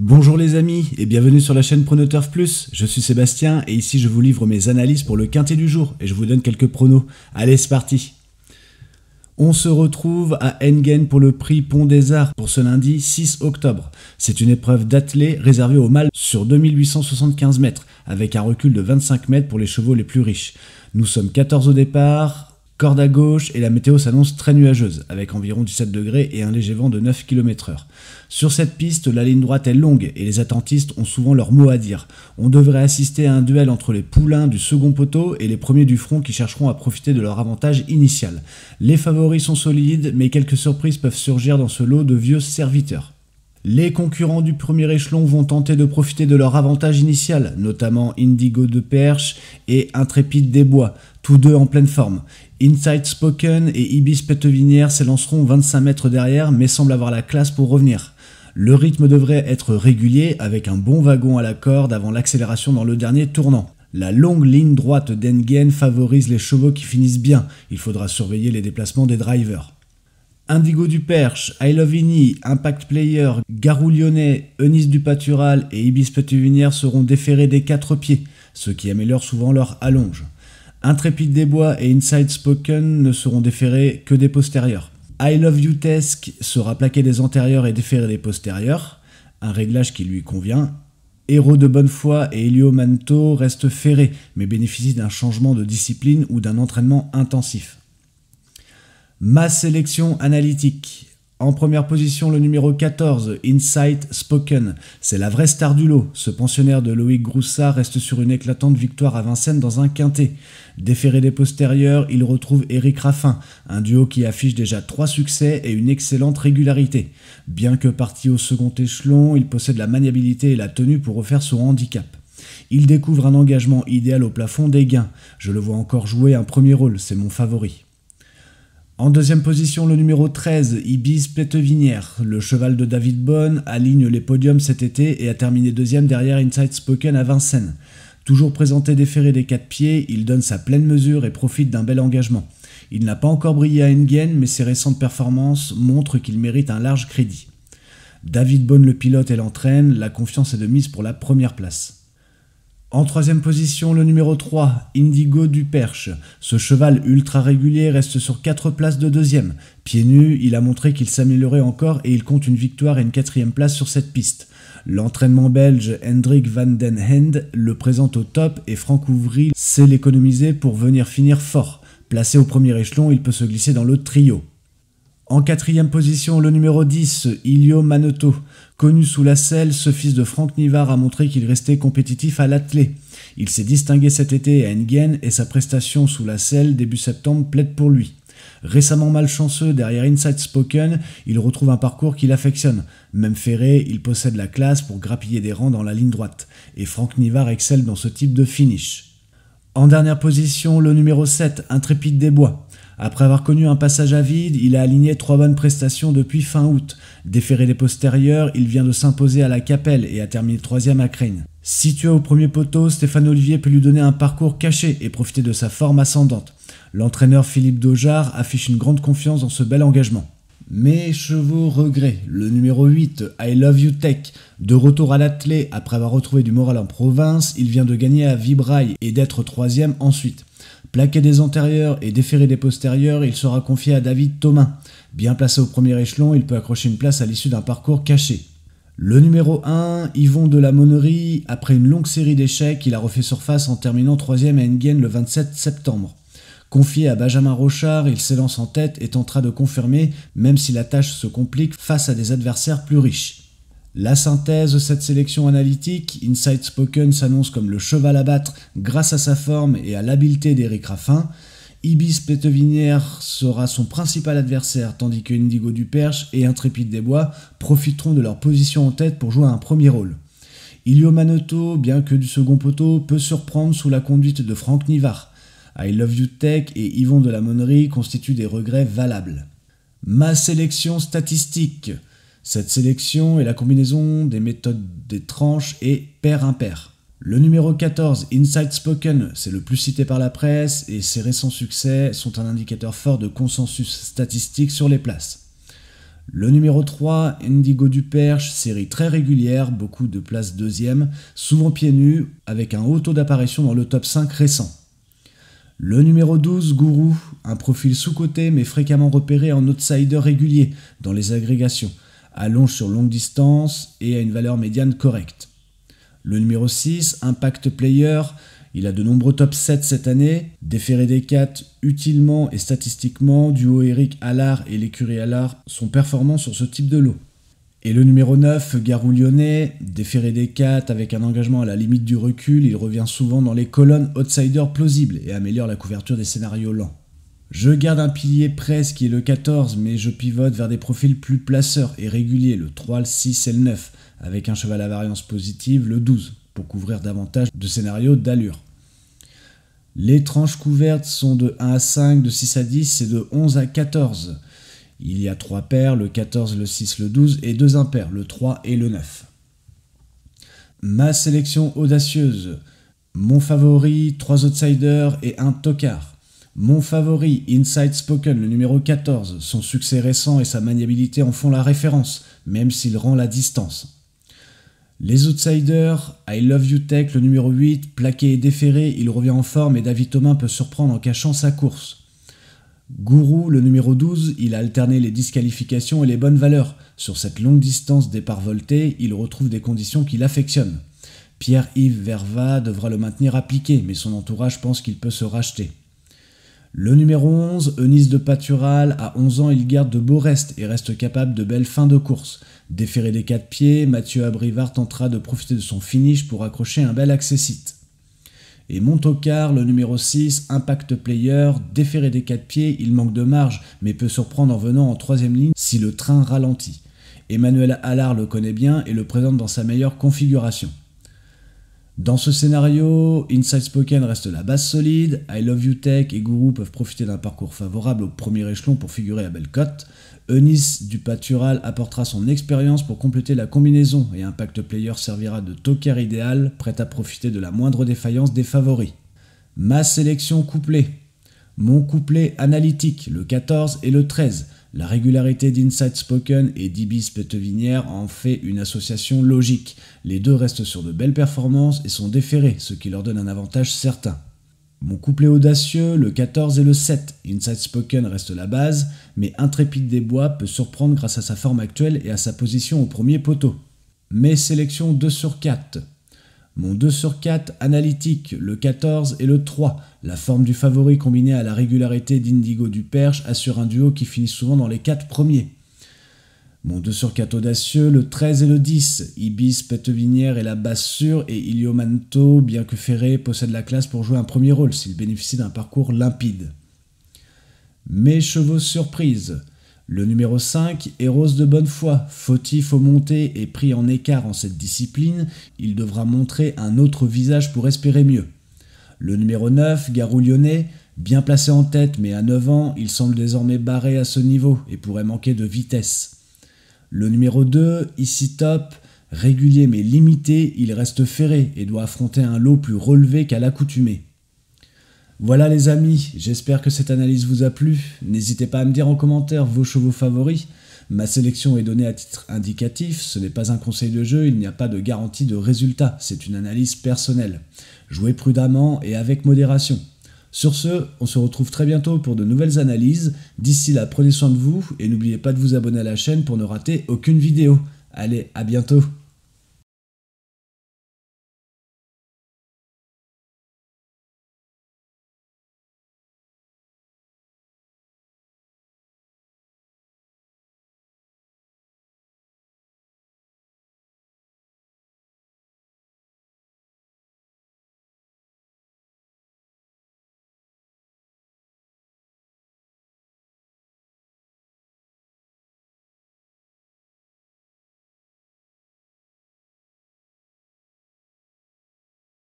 Bonjour les amis et bienvenue sur la chaîne Pronoturf Plus, je suis Sébastien et ici je vous livre mes analyses pour le quintet du jour et je vous donne quelques pronos. Allez c'est parti. On se retrouve à Enghien pour le prix Pont des Arts pour ce lundi 6 octobre. C'est une épreuve d'attelé réservée aux mâles sur 2875 mètres avec un recul de 25 mètres pour les chevaux les plus riches. Nous sommes 14 au départ. Corde à gauche et la météo s'annonce très nuageuse, avec environ 17 degrés et un léger vent de 9 km/h. Sur cette piste, la ligne droite est longue et les attentistes ont souvent leur mot à dire. On devrait assister à un duel entre les poulains du second poteau et les premiers du front qui chercheront à profiter de leur avantage initial. Les favoris sont solides, mais quelques surprises peuvent surgir dans ce lot de vieux serviteurs. Les concurrents du premier échelon vont tenter de profiter de leur avantage initial, notamment Indigo de Perche et Intrépide des Bois, tous deux en pleine forme. Inside Spoken et Ibis Pétevinière s'élanceront 25 mètres derrière mais semblent avoir la classe pour revenir. Le rythme devrait être régulier avec un bon wagon à la corde avant l'accélération dans le dernier tournant. La longue ligne droite d'Enghien favorise les chevaux qui finissent bien, il faudra surveiller les déplacements des drivers. Indigo du Perche, I Love Ini, Impact Player, Garou Lyonnais, Eunice du Pâtural et Ibis Pétevinière seront déférés des 4 pieds, ce qui améliore souvent leur allonge. Intrépide des Bois et Inside Spoken ne seront déférés que des postérieurs. I Love You Tesque sera plaqué des antérieurs et déféré des postérieurs, un réglage qui lui convient. Héros de bonne foi et Elio Manto restent ferrés, mais bénéficient d'un changement de discipline ou d'un entraînement intensif. Ma sélection analytique. En première position, le numéro 14, Inside Spoken. C'est la vraie star du lot. Ce pensionnaire de Loïc Groussard reste sur une éclatante victoire à Vincennes dans un quintet. Déféré des postérieurs, il retrouve Éric Raffin, un duo qui affiche déjà 3 succès et une excellente régularité. Bien que parti au second échelon, il possède la maniabilité et la tenue pour refaire son handicap. Il découvre un engagement idéal au plafond des gains. Je le vois encore jouer un premier rôle, c'est mon favori. En deuxième position, le numéro 13, Ibis Pétevinière. Le cheval de David Bonne aligne les podiums cet été et a terminé deuxième derrière Inside Spoken à Vincennes. Toujours présenté déféré des 4 pieds, il donne sa pleine mesure et profite d'un bel engagement. Il n'a pas encore brillé à Enghien, mais ses récentes performances montrent qu'il mérite un large crédit. David Bonne le pilote et l'entraîne, la confiance est de mise pour la première place. En troisième position, le numéro 3, Indigo du Perche. Ce cheval ultra régulier reste sur 4 places de deuxième. Pieds nus, il a montré qu'il s'améliorait encore et il compte une victoire et une 4e place sur cette piste. L'entraînement belge Hendrik van den Hende le présente au top et Franck Ouvry sait l'économiser pour venir finir fort. Placé au premier échelon, il peut se glisser dans le trio. En 4e position, le numéro 10, Elio Manto. Connu sous la selle, ce fils de Franck Nivard a montré qu'il restait compétitif à l'attelé. Il s'est distingué cet été à Enghien et sa prestation sous la selle début septembre plaide pour lui. Récemment malchanceux derrière Inside Spoken, il retrouve un parcours qu'il affectionne. Même ferré, il possède la classe pour grappiller des rangs dans la ligne droite. Et Franck Nivard excelle dans ce type de finish. En dernière position, le numéro 7, Intrépide des Bois. Après avoir connu un passage à vide, il a aligné 3 bonnes prestations depuis fin août. Déféré des postérieurs, il vient de s'imposer à la Capelle et a terminé 3e à Crègne. Situé au premier poteau, Stéphane Olivier peut lui donner un parcours caché et profiter de sa forme ascendante. L'entraîneur Philippe Daujar affiche une grande confiance dans ce bel engagement. Mes chevaux regrets, le numéro 8, I Love You Tech. De retour à l'attelé, après avoir retrouvé du moral en province, il vient de gagner à Vibrail et d'être 3e ensuite. Plaqué des antérieurs et déféré des postérieurs, il sera confié à David Thomain. Bien placé au premier échelon, il peut accrocher une place à l'issue d'un parcours caché. Le numéro 1, Yvon de la Monnerie, après une longue série d'échecs, il a refait surface en terminant 3e à Enghien le 27 septembre. Confié à Benjamin Rochard, il s'élance en tête et tentera de confirmer, même si la tâche se complique face à des adversaires plus riches. La synthèse de cette sélection analytique, Inside Spoken s'annonce comme le cheval à battre grâce à sa forme et à l'habileté d'Éric Raffin. Ibis Pétevinière sera son principal adversaire, tandis que Indigo du Perche et Intrépide des Bois profiteront de leur position en tête pour jouer un premier rôle. Elio Manto, bien que du second poteau, peut surprendre sous la conduite de Franck Nivard. I Love You Tech et Yvon de la Monnerie constituent des regrets valables. Ma sélection statistique. Cette sélection est la combinaison des méthodes des tranches et pair-impair. Le numéro 14, Inside Spoken, c'est le plus cité par la presse et ses récents succès sont un indicateur fort de consensus statistique sur les places. Le numéro 3, Indigo du Perche, série très régulière, beaucoup de places deuxième, souvent pieds nus, avec un haut taux d'apparition dans le top 5 récent. Le numéro 12, Gourou, un profil sous-coté mais fréquemment repéré en outsider régulier dans les agrégations, allonge sur longue distance et a une valeur médiane correcte. Le numéro 6, Impact Player, il a de nombreux top 7 cette année, déféré des 4 utilement et statistiquement, duo Eric Allard et l'écurie Allard sont performants sur ce type de lot. Et le numéro 9, Garou Lyonnais, déféré des 4 avec un engagement à la limite du recul, il revient souvent dans les colonnes outsider plausibles et améliore la couverture des scénarios lents. Je garde un pilier presse qui est le 14, mais je pivote vers des profils plus placeurs et réguliers, le 3, le 6 et le 9, avec un cheval à variance positive, le 12, pour couvrir davantage de scénarios d'allure. Les tranches couvertes sont de 1 à 5, de 6 à 10 et de 11 à 14. Il y a 3 paires, le 14, le 6, le 12 et 2 impairs, le 3 et le 9. Ma sélection audacieuse. Mon favori, 3 outsiders et un tocard. Mon favori, Inside Spoken, le numéro 14. Son succès récent et sa maniabilité en font la référence, même s'il rend la distance. Les outsiders, I Love You Tech, le numéro 8, plaqué et déféré, il revient en forme et David Thomain peut surprendre en cachant sa course. Gourou, le numéro 12, il a alterné les disqualifications et les bonnes valeurs. Sur cette longue distance départ volté, il retrouve des conditions qu'il affectionne. Pierre-Yves Verva devra le maintenir appliqué, mais son entourage pense qu'il peut se racheter. Le numéro 11, Eunice de Patural, à 11 ans, il garde de beaux restes et reste capable de belles fins de course. Déféré des 4 pieds, Mathieu Abrivard tentera de profiter de son finish pour accrocher un bel accessite. Et Montocard, le numéro 6, Impact Player, déféré des 4 pieds, il manque de marge, mais peut surprendre en venant en 3ème ligne si le train ralentit. Emmanuel Allard le connaît bien et le présente dans sa meilleure configuration. Dans ce scénario, Inside Spoken reste la base solide, I Love You Tech et Gourou peuvent profiter d'un parcours favorable au premier échelon pour figurer à belle cote. Eunice du Patural apportera son expérience pour compléter la combinaison et Impact Player servira de tocard idéal, prêt à profiter de la moindre défaillance des favoris. Ma sélection couplée. Mon couplet analytique, le 14 et le 13. La régularité d'Inside Spoken et d'Ibis Petevinière en fait une association logique. Les deux restent sur de belles performances et sont déférés, ce qui leur donne un avantage certain. Mon couplet audacieux, le 14 et le 7. Inside Spoken reste la base, mais Intrépide des Bois peut surprendre grâce à sa forme actuelle et à sa position au premier poteau. Mes sélections 2 sur 4. Mon 2 sur 4 analytique, le 14 et le 3. La forme du favori combinée à la régularité d'Indigo du Perche assure un duo qui finit souvent dans les 4 premiers. Mon 2 sur 4 audacieux, le 13 et le 10. Ibis, Petevinière et la base sûre et Iliomanto, bien que ferré, possède la classe pour jouer un premier rôle s'il bénéficie d'un parcours limpide. Mes chevaux surprise. Le numéro 5, Héros de bonne foi, fautif aux montées et pris en écart en cette discipline, il devra montrer un autre visage pour espérer mieux. Le numéro 9, Garou Lyonnais, bien placé en tête mais à 9 ans, il semble désormais barré à ce niveau et pourrait manquer de vitesse. Le numéro 2, Ici Top, régulier mais limité, il reste ferré et doit affronter un lot plus relevé qu'à l'accoutumée. Voilà les amis, j'espère que cette analyse vous a plu. N'hésitez pas à me dire en commentaire vos chevaux favoris. Ma sélection est donnée à titre indicatif, ce n'est pas un conseil de jeu, il n'y a pas de garantie de résultat, c'est une analyse personnelle. Jouez prudemment et avec modération. Sur ce, on se retrouve très bientôt pour de nouvelles analyses. D'ici là, prenez soin de vous et n'oubliez pas de vous abonner à la chaîne pour ne rater aucune vidéo. Allez, à bientôt!